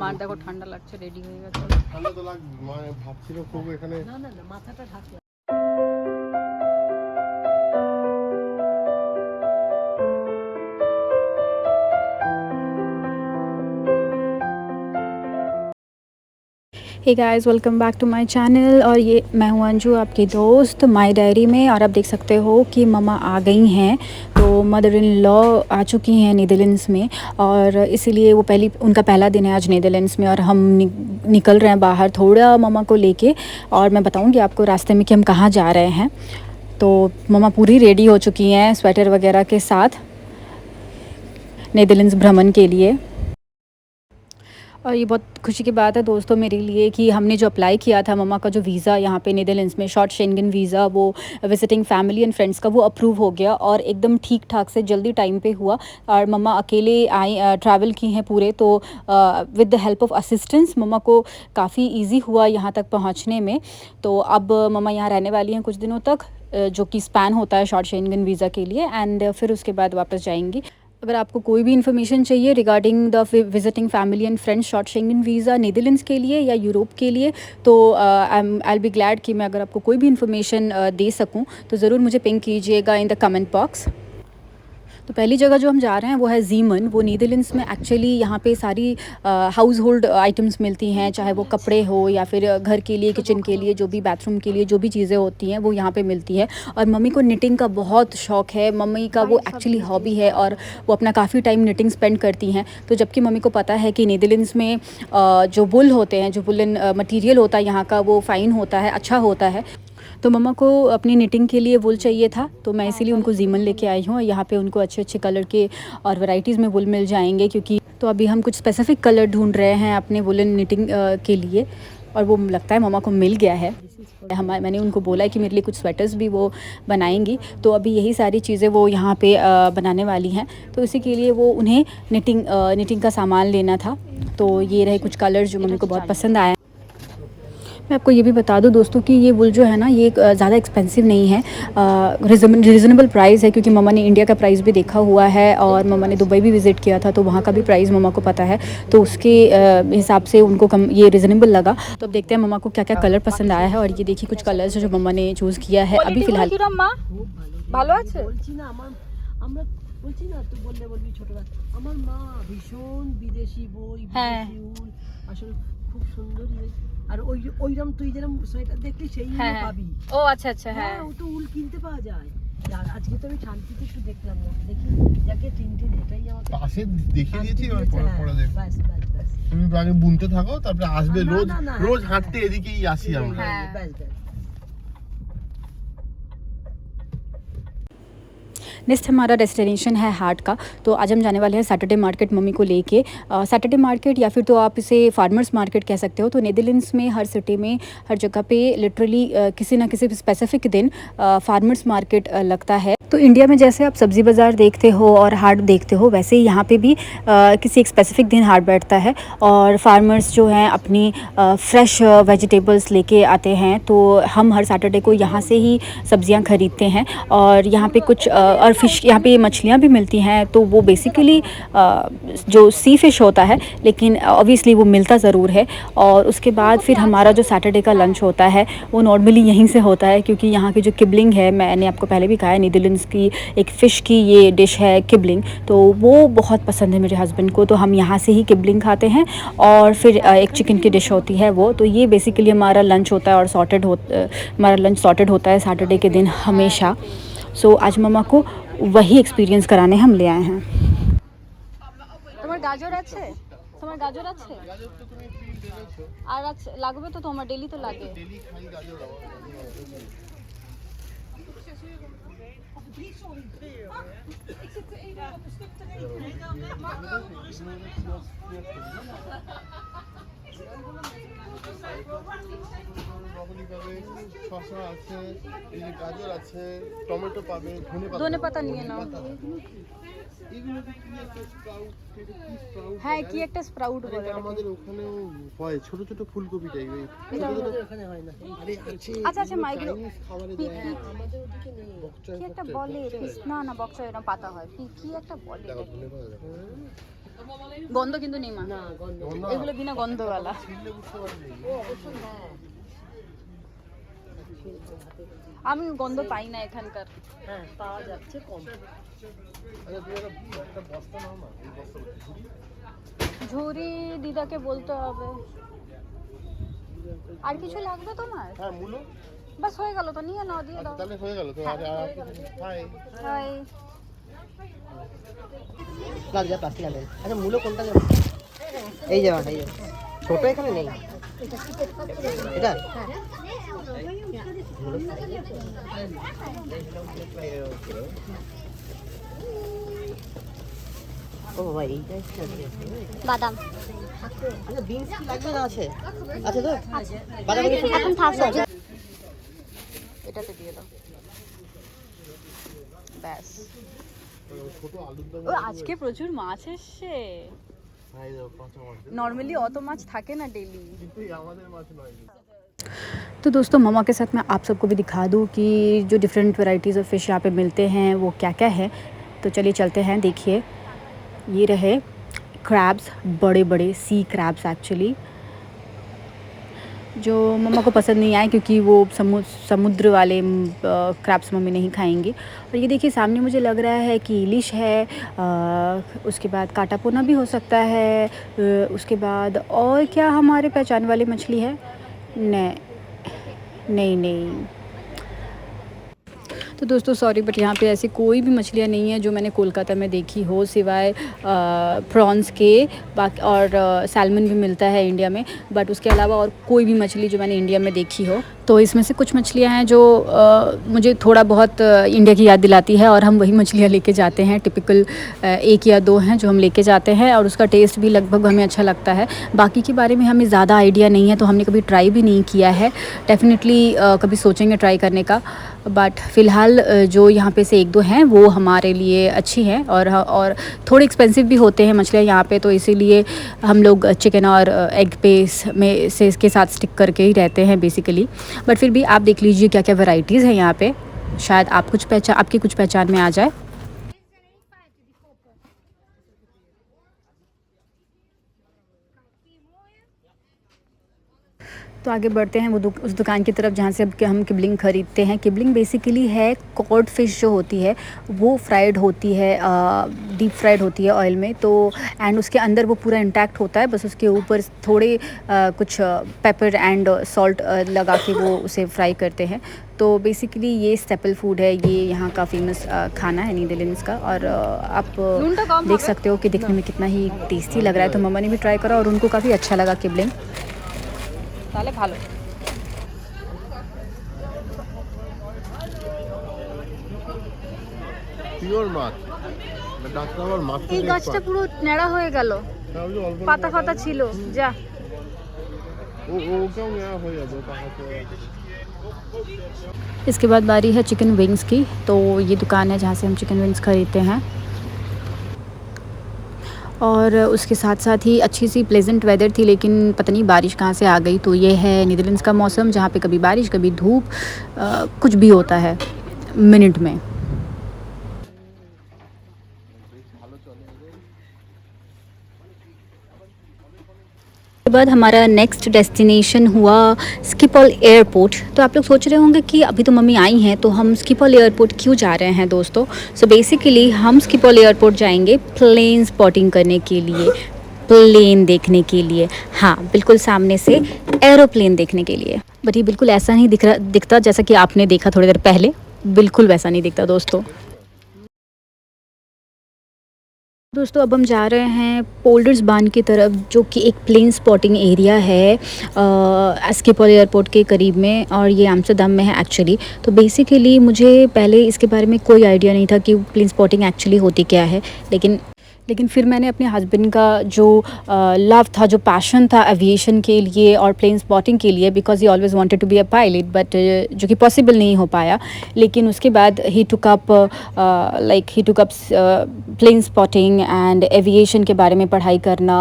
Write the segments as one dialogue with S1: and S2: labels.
S1: মার দেখো ঠান্ডা লাগছে, রেডি হয়ে গেছে।
S2: ঠান্ডা তো লাগবে, মা ভাবছিল খুব এখানে।
S3: না না না, মাথাটা ঢাকলা।
S4: Hey guys, welcome back to my channel. और ये मैं हूँ अंजू, आपकी दोस्त माय डायरी में। और आप देख सकते हो कि मम्मा आ गई हैं, तो मदर इन लॉ आ चुकी हैं नीदरलैंड्स में। और इसीलिए वो उनका पहला दिन है आज नीदरलैंड्स में। और हम निकल रहे हैं बाहर थोड़ा मम्मा को लेके। और मैं बताऊँगी आपको रास्ते में कि हम कहाँ जा रहे हैं। तो मम्मा पूरी रेडी हो चुकी हैं स्वेटर वगैरह के साथ नीदरलैंड्स भ्रमण के लिए। और ये बहुत खुशी की बात है दोस्तों मेरे लिए कि हमने जो अप्लाई किया था मम्मा का जो वीज़ा यहाँ पे नीदरलैंड्स में, शॉर्ट शेंगन वीज़ा, वो विजिटिंग फैमिली एंड फ्रेंड्स का, वो अप्रूव हो गया और एकदम ठीक ठाक से जल्दी टाइम पे हुआ। और मम्मा अकेले आई, ट्रैवल की हैं पूरे, तो with the help of assistance मम्मा को काफ़ी ईजी हुआ यहाँ तक पहुँचने में। तो अब मम्मा यहाँ रहने वाली हैं कुछ दिनों तक, जो कि स्पैन होता है शॉर्ट शेंगन वीज़ा के लिए, एंड फिर उसके बाद वापस जाएंगी। अगर आपको कोई भी इन्फॉर्मेशन चाहिए regarding the visiting family and friends short Schengen visa Netherlands के लिए या यूरोप के लिए, तो आई बी ग्लैड कि मैं अगर आपको कोई भी इन्फॉर्मेशन दे सकूं, तो ज़रूर मुझे पिंग कीजिएगा इन द कमेंट बॉक्स। तो पहली जगह जो हम जा रहे हैं वो है ज़ीमन। वो नीदरलैंड्स में एक्चुअली यहाँ पे सारी हाउस होल्ड आइटम्स मिलती हैं, चाहे वो कपड़े हो या फिर घर के लिए, किचन के लिए, जो भी बाथरूम के लिए जो भी चीज़ें होती हैं वो यहाँ पे मिलती है। और मम्मी को निटिंग का बहुत शौक़ है, मम्मी का वो एक्चुअली हॉबी है और वो अपना काफ़ी टाइम निटिंग स्पेंड करती हैं। तो जबकि मम्मी को पता है कि नीदरलैंड्स में जो वुल होते हैं, जो वुलन मटीरियल होता है यहाँ का, वो फ़ाइन होता है, अच्छा होता है। तो मम्मा को अपनी निटिंग के लिए वुल चाहिए था, तो मैं इसीलिए उनको ज़ीमन लेके आई हूँ। यहाँ पे उनको अच्छे अच्छे कलर के और वैरायटीज़ में वुल मिल जाएंगे, क्योंकि तो अभी हम कुछ स्पेसिफ़िक कलर ढूंढ रहे हैं अपने वुलन निटिंग के लिए, और वो लगता है मम्मा को मिल गया है। मैंने उनको बोला है कि मेरे लिए कुछ स्वेटर्स भी वो बनाएंगी, तो अभी यही सारी चीज़ें वो यहाँ पे बनाने वाली हैं। तो इसी के लिए वो उन्हें निटिंग का सामान लेना था। तो ये रहे कुछ कलर जो मम्मी को बहुत पसंद आया। मैं आपको ये भी बता दूं दोस्तों कि ये वुल जो है ना, ये ज़्यादा एक्सपेंसिव नहीं है, रिजनेबल प्राइस है, क्योंकि मम्मा ने इंडिया का प्राइस भी देखा हुआ है और मम्मा ने दुबई भी विज़िट किया था, तो वहाँ का भी प्राइस मम्मा को पता है। तो उसके हिसाब से उनको ये रिजनेबल लगा। तो अब देखते हैं मम्मा को क्या क्या कलर पसंद आया है। और ये देखिए कुछ कलर्स जो मम्मा ने चूज़ किया है अभी फ़िलहाल।
S1: ভালো আছে?
S3: বলছি না, আমরা বলছি না, তুই বললে বলবি ছোটরা, আমার মা ভীষণ বিদেশি বই, বিদেশি উল, আসলে খুব সুন্দরী। আর ওইরকম তুই যেরকম সোয়েটার দেখলি সেই পাবি।
S1: ও আচ্ছা আচ্ছা, হ্যাঁ,
S3: ও তো উল কিনতে পাওয়া যায়। আর আজকে তো আমি শান্তিতে একটু দেখলাম, দেখি যাকে টিনটিন, এটাই আমাকে
S2: পাশে দেখিয়ে দিয়েছি, আর পরে দেখ।
S3: বাস বাস বাস,
S2: তুমি আগে বুনতে থাকো, তারপরে আসবে। রোজ হাঁটতে এদিকেই আসি আমরা।
S3: হ্যাঁ বাস বাস।
S4: नेक्स्ट हमारा डेस्टिनेशन है हाट का। तो आज हम जाने वाले हैं सैटरडे मार्केट मम्मी को लेके। सैटरडे मार्केट या फिर तो आप इसे फार्मर्स मार्केट कह सकते हो। तो नीदरलैंड्स में हर सिटी में, हर जगह पे लिटरली किसी ना किसी स्पेसिफिक दिन फार्मर्स मार्केट लगता है। तो इंडिया में जैसे आप सब्ज़ी बाज़ार देखते हो और हाट देखते हो, वैसे ही यहाँ पे भी किसी एक स्पेसिफिक दिन हाट बैठता है और फार्मर्स जो हैं अपनी फ्रेश वेजिटेबल्स लेके आते हैं। तो हम हर सैटरडे को यहाँ से ही सब्ज़ियाँ ख़रीदते हैं। और यहाँ पे कुछ और फ़िश, यहाँ पे मछलियाँ भी मिलती हैं। तो वो बेसिकली जो सी फ़िश होता है, लेकिन ऑब्वियसली वो मिलता ज़रूर है। और उसके बाद फिर हमारा जो सैटरडे का लंच होता है वो नॉर्मली यहीं से होता है, क्योंकि यहाँ की जो किबलिंग है, मैंने आपको पहले भी कहा है, नीदरलैंड्स की एक फ़िश की ये डिश है किबलिंग। तो वो बहुत पसंद है मेरे हस्बैंड को, तो हम यहाँ से ही किबलिंग खाते हैं। और फिर एक चिकन की डिश होती है वो। तो ये बेसिकली हमारा लंच होता है और हमारा लंच सॉर्टेड होता है सैटरडे के दिन हमेशा। सो आज मम्मा को वही एक्सपीरियंस कराने हम ले आए हैं।
S1: তোমার গাজর আছে? তোমার গাজর আছে?
S2: গাজর তো তুমি ফ্রি এনেছো।
S1: আর আছে লাগবে তো, তোমার ডেলি তো লাগে।
S2: ডেলি খাই গাজর। ব্রকলি পাবে, শসা আছে, এই যে গাজর আছে, টমেটো পাবে, ধনে পাতা
S1: নিয়ে নাও।
S2: এগুলো কি একটা স্প্রাউট,
S1: হ্যাঁ, কি একটা স্প্রাউট বলে।
S2: আমাদের ওখানেও হয়, ছোট ছোট ফুলকপি টাইপের।
S3: আমাদের ওখানে হয় না। আরে আছে।
S1: আচ্ছা আচ্ছা, মাইগ্রো
S2: খাবারে
S1: কি
S2: দেয়।
S3: আমাদের ওদিকে নেই।
S1: একটা বলে, না না, বক্সা এরকম পাতা হয়, কি একটা বলে।
S2: ধনে পাতা
S1: গন্ধ কিন্তু নেই মা,
S3: না গন্ধ
S1: এগুলো বিনা গন্ধওয়ালা।
S2: ছিললে বুঝতে পারবি।
S1: আমি গন্ধ পাই না এখানকার।
S3: হ্যাঁ পাওয়া যাচ্ছে কম।
S2: আচ্ছা তুই একটা বস্তা নাও না, এই বস্তা
S1: ঝুরি দিদাকে বলতে হবে। আর কিছু লাগবে তোমার?
S2: হ্যাঁ মূলো।
S1: বাস হয়ে গেল তো, নিয়ে নাও, দিয়ে
S2: আচ্ছা
S1: দাও।
S2: তাহলে হয়ে গেল তো। আর হাই
S1: হাই।
S3: যা পাঁচ নেবেন। আচ্ছা মূলো কোনটা নেবেন? এই যে এই যে ছোট এখানে নেই এটা। ও বাবা এইটা
S1: বাদাম।
S3: আচ্ছা বিনস কি লাগবে না আছে? আচ্ছা তো বাদাম
S1: এখন থাক সবজি। এটাতে দিয়ে দাও ব্যাস।
S2: ছোট আলুর দম।
S1: ও আজকে প্রচুর মাছ এসছে।
S2: হাই দাও কাঁচা মাছ।
S1: নর্মালি অত মাছ থাকে না ডেলি।
S2: কিন্তু আমাদের মাছ নয়।
S4: तो दोस्तों मम्मा के साथ मैं आप सबको भी दिखा दूँ कि जो डिफरेंट वैरायटीज़ ऑफ फ़िश यहाँ पे मिलते हैं वो क्या क्या है। तो चलिए चलते हैं। देखिए ये रहे क्रैब्स, बड़े बड़े सी क्रैब्स एक्चुअली, जो मम्मा को पसंद नहीं आए क्योंकि वो समुद्र वाले क्रैब्स मम्मी नहीं खाएंगी। और ये देखिए सामने मुझे लग रहा है कि इलिश है, उसके बाद काटापोना भी हो सकता है, उसके बाद और क्या हमारे पहचान वाली मछली है? नहीं। तो दोस्तों सॉरी बट यहाँ पे ऐसी कोई भी मछलियाँ नहीं है जो मैंने कोलकाता में देखी हो सिवाय प्रॉन्स के। बाकी और सैल्मन भी मिलता है इंडिया में, बट उसके अलावा और कोई भी मछली जो मैंने इंडिया में देखी हो। तो इसमें से कुछ मछलियाँ हैं जो मुझे थोड़ा बहुत इंडिया की याद दिलाती है और हम वही मछलियाँ लेके जाते हैं। टिपिकल 1 या 2 हैं जो हम लेके जाते हैं और उसका टेस्ट भी लगभग हमें अच्छा लगता है। बाकी के बारे में हमें ज़्यादा आइडिया नहीं है, तो हमने कभी ट्राई भी नहीं किया है। डेफिनेटली कभी सोचेंगे ट्राई करने का, बट फ़िलहाल जो यहाँ पे से 1-2 हैं वो हमारे लिए अच्छी हैं और थोड़े एक्सपेंसिव भी होते हैं मछलियाँ यहाँ पे, तो इसीलिए हम लोग चिकन और एग पेस में से इसके साथ स्टिक करके ही रहते हैं बेसिकली। बट फिर भी आप देख लीजिए क्या क्या वैरायटीज़ हैं यहाँ पे, शायद आप आपकी कुछ पहचान में आ जाए। तो आगे बढ़ते हैं वो उस दुकान की तरफ जहाँ से हम किबलिंग ख़रीदते हैं। किबलिंग बेसिकली है कॉड फिश जो होती है वो फ्राइड होती है, डीप फ्राइड होती है ऑयल में, तो एंड उसके अंदर वो पूरा इंटैक्ट होता है, बस उसके ऊपर थोड़े कुछ पेपर एंड सॉल्ट लगा के वो उसे फ्राई करते हैं। तो बेसिकली ये स्टेपल फूड है, ये यहाँ का फेमस खाना है नीदरलैंड्स का। और आप देख सकते हो कि दिखने में कितना ही टेस्टी लग रहा है। तो मम्मा ने भी ट्राई करा और उनको काफ़ी अच्छा लगा किबलिंग।
S1: তাহলে ভালো।
S2: পিওর মাছ। ডাক্তার আমার মাছ।
S1: এই গাছটা পুরো নেড়া হয়ে গেল, পাতা ফাতা ছিল যা।
S2: ও কেউ নেড়া হয়ে যাবে পাতা।
S4: इसके बाद बारी है चिकन विंग्स की। तो ये दुकान है जहाँ से हम चिकन विंग्स ख़रीदते हैं और उसके साथ साथ ही अच्छी सी प्लेजेंट वेदर थी, लेकिन पता नहीं बारिश कहाँ से आ गई। तो ये है नीदरलैंड्स का मौसम जहाँ पे कभी बारिश कभी धूप कुछ भी होता है मिनट में। के बाद हमारा नेक्स्ट डेस्टिनेशन हुआ स्किपॉल एयरपोर्ट। तो आप लोग सोच रहे होंगे कि अभी तो मम्मी आई हैं तो हम स्किपॉल एयरपोर्ट क्यों जा रहे हैं दोस्तों। सो बेसिकली हम स्किपॉल एयरपोर्ट जाएंगे प्लेन स्पॉटिंग करने के लिए, प्लेन देखने के लिए। हाँ बिल्कुल सामने से एरोप्लेन देखने के लिए। बट ये बिल्कुल ऐसा नहीं दिखता जैसा कि आपने देखा थोड़ी देर पहले, बिल्कुल वैसा नहीं दिखता दोस्तों। अब हम जा रहे हैं पोल्डर्स बान की तरफ, जो कि एक प्लेन स्पॉटिंग एरिया है स्किपॉल एयरपोर्ट के करीब में, और ये एम्स्टर्डम में है एक्चुअली। तो बेसिकली मुझे पहले इसके बारे में कोई आइडिया नहीं था कि प्लेन स्पॉटिंग एक्चुअली होती क्या है, लेकिन फिर मैंने अपने हस्बैंड का जो लव था, जो पैशन था एविएशन के लिए और प्लेन स्पॉटिंग के लिए, because he always wanted to be a pilot, but जो कि पॉसिबल नहीं हो पाया। लेकिन उसके बाद he took up plane spotting and aviation के बारे में पढ़ाई करना।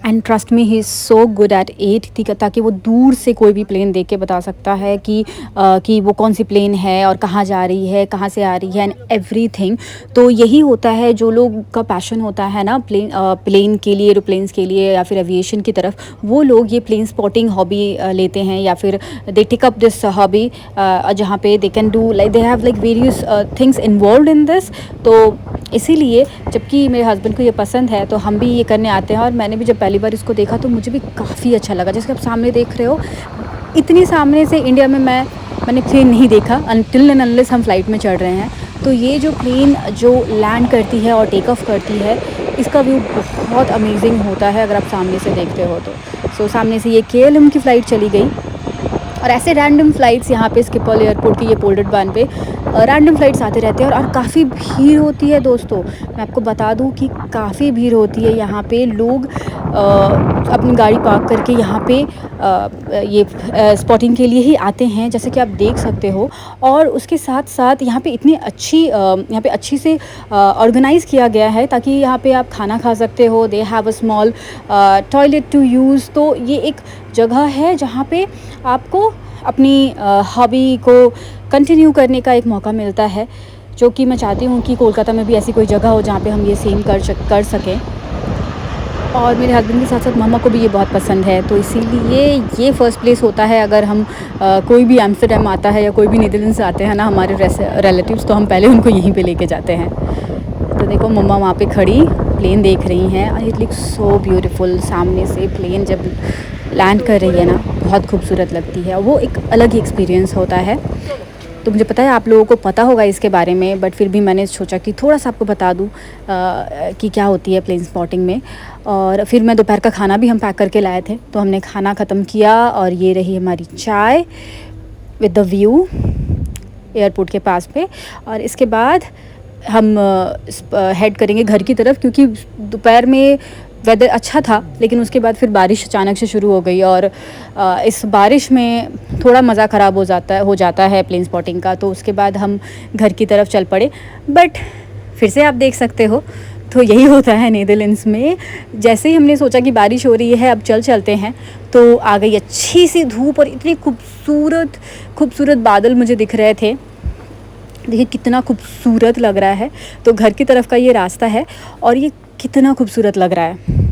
S4: And trust me he is so good at it, ताकि वो दूर से कोई भी प्लेन देख के बता सकता है कि वो कौन सी प्लेन है और कहाँ जा रही है, कहाँ से आ रही है, एंड एवरीथिंग। तो यही होता है जो लोग का पैशन होता है ना प्लेन के लिए, एरोप्लेन्स के लिए या फिर एविएशन की तरफ, वो लोग ये प्लेन स्पॉटिंग हॉबी लेते हैं या फिर they take up this hobby, जहाँ पे they can do like they have like various things involve in this. तो इसीलिए जबकि मेरे हस्बैंड को ये पसंद है तो हम भी ये करने आते हैं। और मैंने भी जब पहली बार इसको देखा तो मुझे भी काफ़ी अच्छा लगा। जैसे आप सामने देख रहे हो, इतनी सामने से इंडिया में मैंने प्लेन नहीं देखा अनटिल एंड अनलेस हम फ्लाइट में चढ़ रहे हैं। तो ये जो प्लेन जो लैंड करती है और टेक ऑफ करती है, इसका व्यू बहुत अमेजिंग होता है अगर आप सामने से देखते हो तो। सामने से ये KLM की फ़्लाइट चली गई। और ऐसे रैंडम फ़्लाइट्स यहाँ पे स्किपल एयरपोर्ट की ये पोल्डेड बान पे रैंडम फ़्लाइट्स आते रहते हैं और काफ़ी भीड़ होती है दोस्तों। मैं आपको बता दूँ कि काफ़ी भीड़ होती है यहाँ पे। लोग अपनी गाड़ी पार्क करके यहाँ पे ये स्पॉटिंग के लिए ही आते हैं, जैसे कि आप देख सकते हो। और उसके साथ साथ यहाँ पे इतनी अच्छी से ऑर्गेनाइज़ किया गया है ताकि यहाँ पे आप खाना खा सकते हो। They have a small toilet to use. तो ये एक जगह है जहाँ पे आपको अपनी हॉबी को कंटिन्यू करने का एक मौका मिलता है, जो कि मैं चाहती हूँ कि कोलकाता में भी ऐसी कोई जगह हो जहाँ पे हम ये सेम कर सकें। और मेरे हस्बैंड के साथ साथ मम्मा को भी ये बहुत पसंद है, तो इसीलिए ये फ़र्स्ट प्लेस होता है। अगर हम कोई भी एम्स्टर्डम आता है या कोई भी नीदरलैंड्स आते हैं ना हमारे रिलेटिव्स, तो हम पहले उनको यहीं पे लेके जाते हैं। तो देखो मम्मा वहाँ पे खड़ी प्लेन देख रही हैं और इट लुक्स सो ब्यूटीफुल। सामने से प्लेन जब लैंड कर रही है ना, बहुत खूबसूरत लगती है। वो एक अलग ही एक्सपीरियंस होता है। तो मुझे पता है आप लोगों को पता होगा इसके बारे में, बट फिर भी मैंने सोचा कि थोड़ा सा आपको बता दूं कि क्या होती है प्लेन स्पॉटिंग में। और फिर मैं दोपहर का खाना भी हम पैक करके लाए थे, तो हमने खाना ख़त्म किया और ये रही हमारी चाय विद द व्यू एयरपोर्ट के पास पे। और इसके बाद हम हेड करेंगे घर की तरफ, क्योंकि दोपहर में वेदर अच्छा था, लेकिन उसके बाद फिर बारिश अचानक से शुरू हो गई और इस बारिश में थोड़ा मज़ा ख़राब हो जाता है प्लेन स्पॉटिंग का। तो उसके बाद हम घर की तरफ चल पड़े। बट फिर से आप देख सकते हो, तो यही होता है नीदरलैंड्स में। जैसे ही हमने सोचा कि बारिश हो रही है अब चलते हैं, तो आ गई अच्छी सी धूप और इतनी खूबसूरत बादल मुझे दिख रहे थे। देखिए कितना खूबसूरत लग रहा है। तो घर की तरफ का ये रास्ता है और ये कितना खूबसूरत लग रहा है।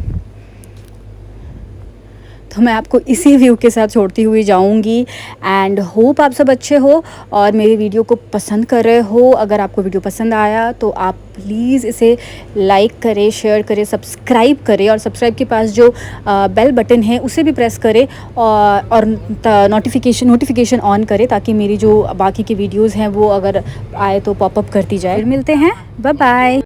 S4: तो मैं आपको इसी व्यू के साथ छोड़ती हुई जाऊंगी। एंड होप आप सब अच्छे हो और मेरी वीडियो को पसंद कर रहे हो। अगर आपको वीडियो पसंद आया तो आप प्लीज़ इसे लाइक करें, शेयर करें, सब्सक्राइब करें और सब्सक्राइब के पास जो बेल बटन है उसे भी प्रेस करें और नोटिफिकेशन ऑन करें, ताकि मेरी जो बाकी की वीडियोज़ हैं वो अगर आए तो पॉपअप करती जाए। फिर मिलते हैं, बाय बाय।